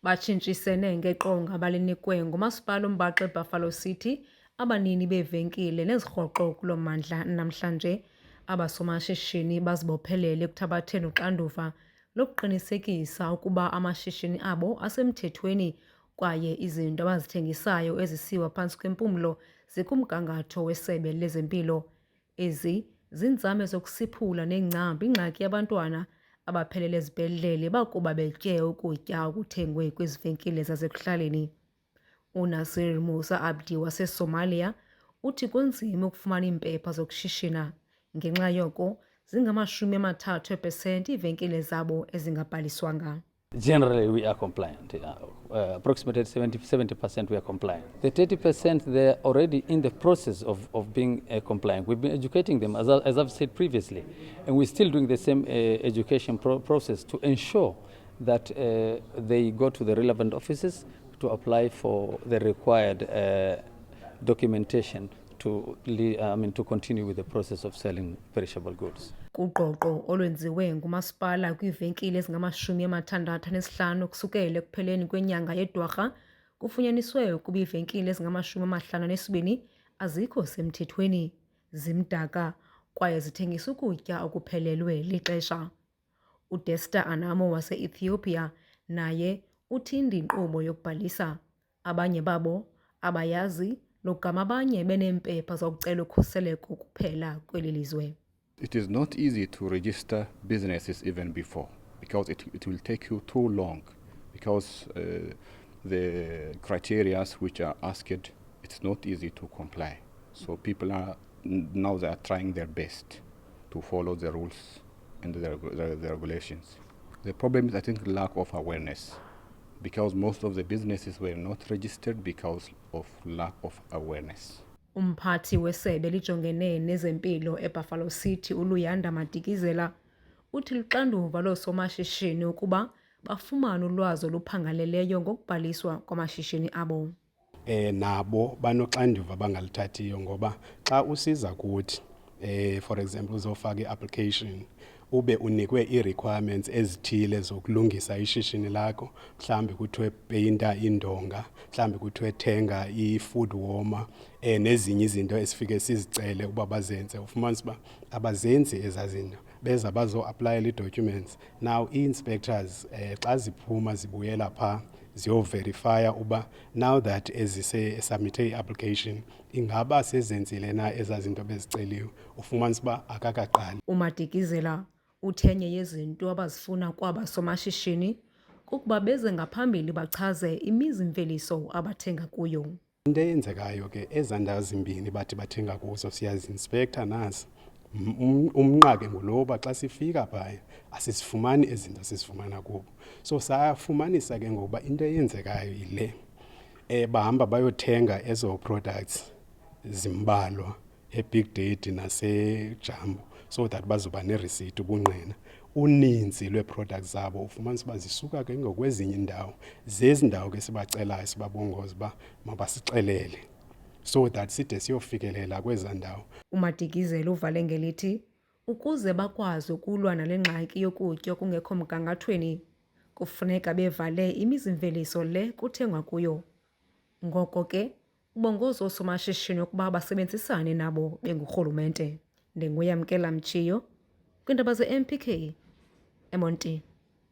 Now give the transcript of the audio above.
Batshintshisene ngeqonga abalinikwe ngumasipala ombaxa eBuffalo City abanini beevenkile nezirhoxo kulo mmandla namhlanje. Abasomashishini bazibophelele ekuthabatheni uxanduva lokuqinisekisa ukuba amashishini abo asemthethweni kwaye izinto abazithengisayo ezisiwa phantsi kwempumlo zikumgangatho wesebe lezempilo. Ezi zinzame zokusiphula nengcambu ingxaki yabantwana abaphelele ezibhedlele bakuba betye ukutya okuthengwe kwizivenkile zasekuhlaleni. UNasir Musa Abdi waseSomalia uthi kunzima ukufumana iimpepha zokushishina. Ngenxa yoko zingama-30% iivenkile zabo ezingabhaliswanga. Generally, we are compliant. Approximately 70% we are compliant. The 30%, they're already in the process of being compliant. We've been educating them, as I've said previously, and we're still doing the same education process to ensure that they go to the relevant offices to apply for the required documentation to continue with the process of selling perishable goods. Kuqoqo olwenziwe ngumasipala kwiivenkile ezingama-65 kusukela ekupheleni kwenyanga yeDwarha, kufunyaniswe ukuba iivenkile ezingama-52 azikho semthethweni, zimdaka kwaye zithengisa ukutya okuphelelwe lixesha. UDesta Anamo wase-Ethiopia naye uthindi inkqubo yokubhalisa. Abanye babo abayazi logama, abanye beneempepha zokucela ukhuseleko kuphela kweli lizwe. It is not easy to register businesses even before because it will take you too long because the criteria which are asked, it's not easy to comply. So people are now they are trying their best to follow the rules and the regulations. The problem is, I think, lack of awareness because most of the businesses were not registered because of lack of awareness. Umphathi wesebe lijongene nezempilo eBuffalo City uLuyanda Madikizela uthi luxanduva loosomashishini ukuba bafumane ulwazi oluphangaleleyo ngokubhaliswa kwamashishini abo. Nabo banoxanduva bangalithathiyo ngoba xa usiza kuthi for example uzofaka i-application ube unikwe ii-requirements ezithile zokulungisa ishishini lakho, mhlambi kuthiwe peyinta indonga, mhlambi kuthiwe thenga i-food warmer nezinye izinto esifike sizicele ukuba bazenze, ufumanise uba abazenzi ezazinto beza bazo-aplayela ii-documents. Now ii-inspectors xa ziphuma zibuyela phaa ziyoverifya uba now that ezisubmithe i-application ingaba sezenzile na ezazinto beziceliwe, ufumanise uba akakaqali. uMadikizela uthenye yezinto abazifuna kwaba somashishini kukuba beze ngaphambili bachaze imizi-mveliso abathenga kuyo. Into eyenzekayo ke ezaa ndawo zimbini bathi bathenga kuzo siyazi-inspektha nazi. Umnqake nguloba xa sifika phaya asisifumani ezinto sisifumana kubo. So safumanisa ke ngokuba into eyenzekayo yile, bahamba bayothenga ezo products zimbalwa eBig Daddy naseJumbo so that bazoba nereceipt ubungqina. Uninzi lwee-products zabo ufumanisa uba zisuka ke ngokwezinye indawo, zezi ndawo ke sibacelayo sibabongoza uba mabasixelele so that side siyofikelela kwezaa ndawo. uMadikizela uvale ngelithi ukuze bakwazi ukulwa nale ngxaki yokutya okungekho mgangathweni kufuneka bevale imizi-mveliso le kuthengwa kuyo. Ngoko ke ubongoza oosomashishini ukuba basebenzisane nabo bengurhulumente. NdinguYamkela Mchiyo kwiindaba ze-MPK eMonti.